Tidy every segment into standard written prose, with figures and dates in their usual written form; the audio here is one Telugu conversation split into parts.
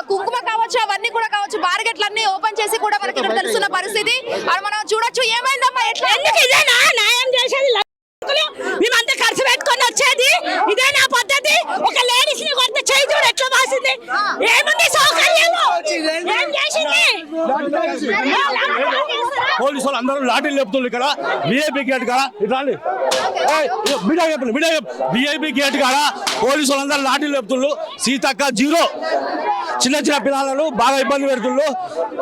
కుంకుమ కావచ్చు అవన్నీ కూడా కావచ్చు బార్గెట్లన్నీ ఓపెన్ చేసి కూడా మనకి ఇక్కడ తెలుస్తున్న పరిస్థితి. మనం చూడొచ్చు. ఏమైందమ్మా ఎట్లా న్యాయం చేసేది మేమంతా ఖర్చు పెట్టుకొని వచ్చేది ఇదేనా పద్ధతి? ఒక లేడీస్ ని కొత్త చేయి చూడు ఎట్లా వాసింది. ఏముంది సౌకర్యాలు? ఏం చేసింది? పోలీసు వాళ్ళు అందరూ లాఠీలు లేపుతున్నారు ఇక్కడ విఐపి గేట్ కాడ. ఇట్లాండి విఐపి గేట్ కాడ పోలీసు వాళ్ళందరూ లాఠీలు లేపుతున్నారు. సీతక్క జీరో. చిన్న చిన్న పిల్లలను బాగా ఇబ్బంది పెడుతున్నారు.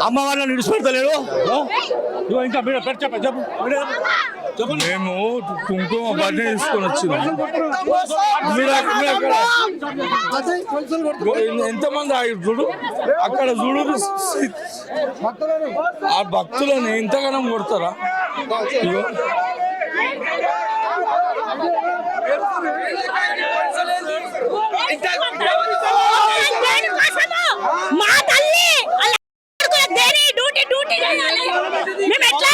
అమ్మవారిని విడిచిపెడతలేరు. ఇంకా చెప్పు. మేము కుంకుమ బర్త్డే తీసుకొని వచ్చినాం. ఎంతమంది ఆగి చూడు, అక్కడ చూడు. ఆ భక్తులను ఎంతగానం కొడతారా? మా తల్లి డ్యూటీ మేము ఎట్లా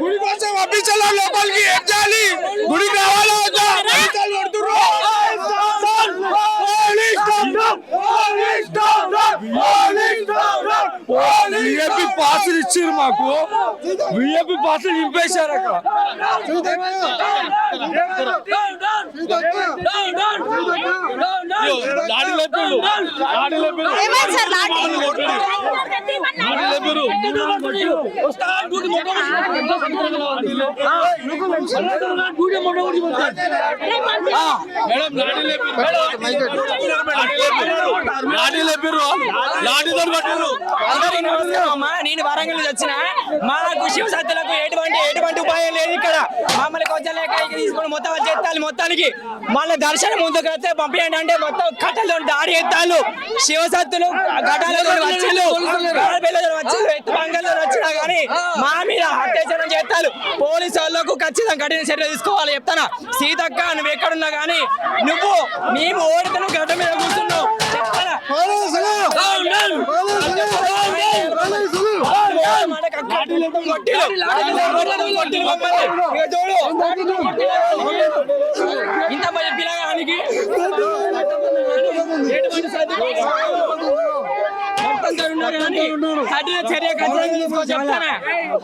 గుడి కోసం పంపించాలా? లోపలికి ఏం చేయాలి? గుడికి రావాలా? విఐపి పాసులు ఇచ్చారు మాకు. విఐపి పాసులు నింపేశారు అక్కడ. నేను వరంగల్ వచ్చిన మాకు శివశక్తులకు ఎటువంటి ఉపాయం లేదు ఇక్కడ. మమ్మల్ని కొంచెం లేక తీసుకొని మొత్తం చేస్తాను. మొత్తానికి మళ్ళీ దర్శనం ముందుకు వస్తే పంపించండి అంటే మొత్తం కట్టలు దాడి ఎత్తాలు. శివశక్తులు కట్టాలతో వచ్చిళ్ళు ఎత్తు బంగాల్లో వచ్చినా కానీ మా మీద అత్యాచారం చేస్తారు. పోలీసు వాళ్ళకు ఖచ్చితంగా కఠిన చర్య తీసుకోవాలి చెప్తానా. సీతక్క నువ్వు ఎక్కడున్నా కానీ మేము ఓడితే గడ్డ మీద కూర్చున్నావు చెప్తానా. ఇంత మంది పిల్లగానికి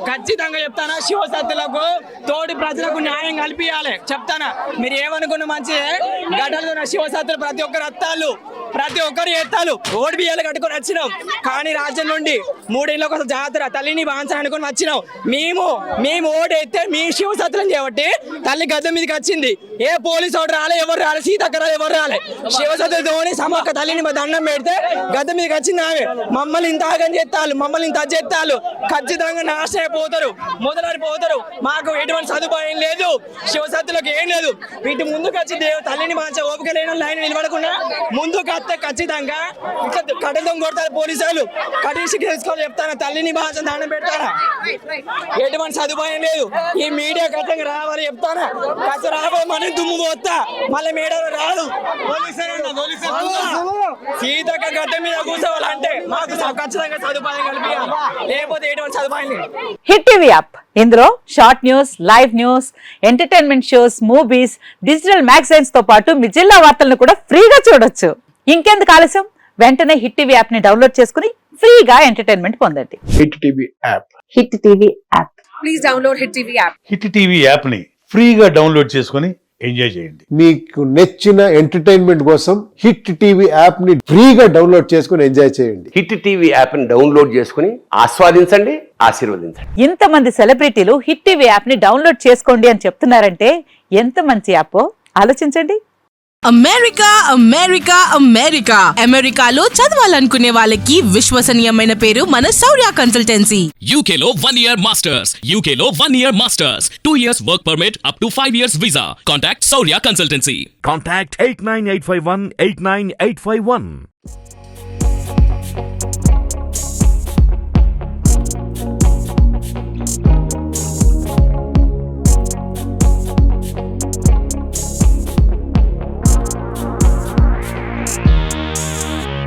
ఖచ్చితంగా చెప్తానా. శివశక్తులకు తోటి ప్రజలకు న్యాయం కల్పించాలి చెప్తానా. మీరు ఏమనుకున్న మంచిదే. గడ్డలు శివశక్తులు ప్రతి ఒక్కరు అత్తాలు, ప్రతి ఒక్కరు ఎత్తాలు ఓడి బియ్యాలు కట్టుకొని వచ్చినాం. కానీ రాజ్యం నుండి 3 ఏళ్ళ కోసం జాతర తల్లిని బాంచని అనుకుని వచ్చినాం. మేము ఓడి ఎత్తే మీ శివశక్తులను చేయబట్టి తల్లి గద్దె మీదకి వచ్చింది. ఏ పోలీసు ఓటు రాలే, ఎవరు రాలే, సీతక్క రాలే, ఎవరు రాలే. శివశక్తులతోని సమక్క తల్లిని దండం పెడితే గద్దె మీదకి వచ్చింది ఆమె. మమ్మల్ని ఇంత ఆగం చేస్తాలు, మమ్మల్ని ఇంత చేస్తాలు. ఖచ్చితంగా నాశనం అయిపోతారు, మొదలైపోతారు. మాకు ఎటువంటి సదుపాయం లేదు, శివశక్తులకు ఏం లేదు. వీటి ముందుకు వచ్చి తల్లిని బాంచ ఓపిక లేని లైన్ నిలబడకుండా ముందుకు వస్తే ఖచ్చితంగా కఠిన కొడతారు పోలీసులు. కఠిన శిక్ష తీసుకోవాలి చెప్తాను. తల్లిని బాంచ దండం పెడతారా. ఎటువంటి సదుపాయం లేదు. ఈ మీడియా ఖచ్చితంగా రావాలి చెప్తానా. ఖచ్చితంగా రాబోయే మన దుమ్ము పోతా మళ్ళీ మీడియా రాదు. సీతక్క గడ్డ మీద కూర్చోవాలంటే మాకు ఖచ్చితంగా సదుపాయం కల్పించాలి, లేకపోతే ఎటువంటి సదుపాయం లేదు. హిట్ టీవీ యాప్ ఇందులో short news, live news, entertainment shows, movies, digital magazines తో పాటు మీ జిల్లా వార్తలను కూడా ఫ్రీగా చూడొచ్చు. ఇంకెందుకు ఆలస్యం, వెంటనే హిట్ టీవీ యాప్ ని డౌన్లోడ్ చేసుకుని ఫ్రీగా ఎంటర్టైన్మెంట్ పొందండి. Hit TV app. Hit TV app. Please download hit TV app. Hit TV app ని ఫ్రీగా డౌన్లోడ్ చేసుకుని ఎంజాయ్ చేయండి. మీకు నచ్చిన ఎంటర్టైన్మెంట్ కోసం హిట్ టీవీ యాప్ ని ఫ్రీగా డౌన్లోడ్ చేసుకుని ఎంజాయ్ చేయండి. హిట్ టీవీ యాప్ ని డౌన్లోడ్ చేసుకుని ఆస్వాదించండి, ఆశీర్వదించండి. ఇంతమంది సెలబ్రిటీలు హిట్ టీవీ యాప్ ని డౌన్లోడ్ చేసుకోండి అని చెప్తున్నారంటే ఎంత మంచి యాప్ ఆలోచించండి. అమెరికా అమెరికా అమెరికా అమెరికాలో చదవాలనుకునే వాళ్ళకి విశ్వసనీయమైన పేరు మన శౌర్య కన్సల్టెన్సీ. UK లో 1 year masters, UK లో 1 year masters, 2 years work permit up to 5 years visa. Contact Saurya Consultancy. Contact 89851 89851.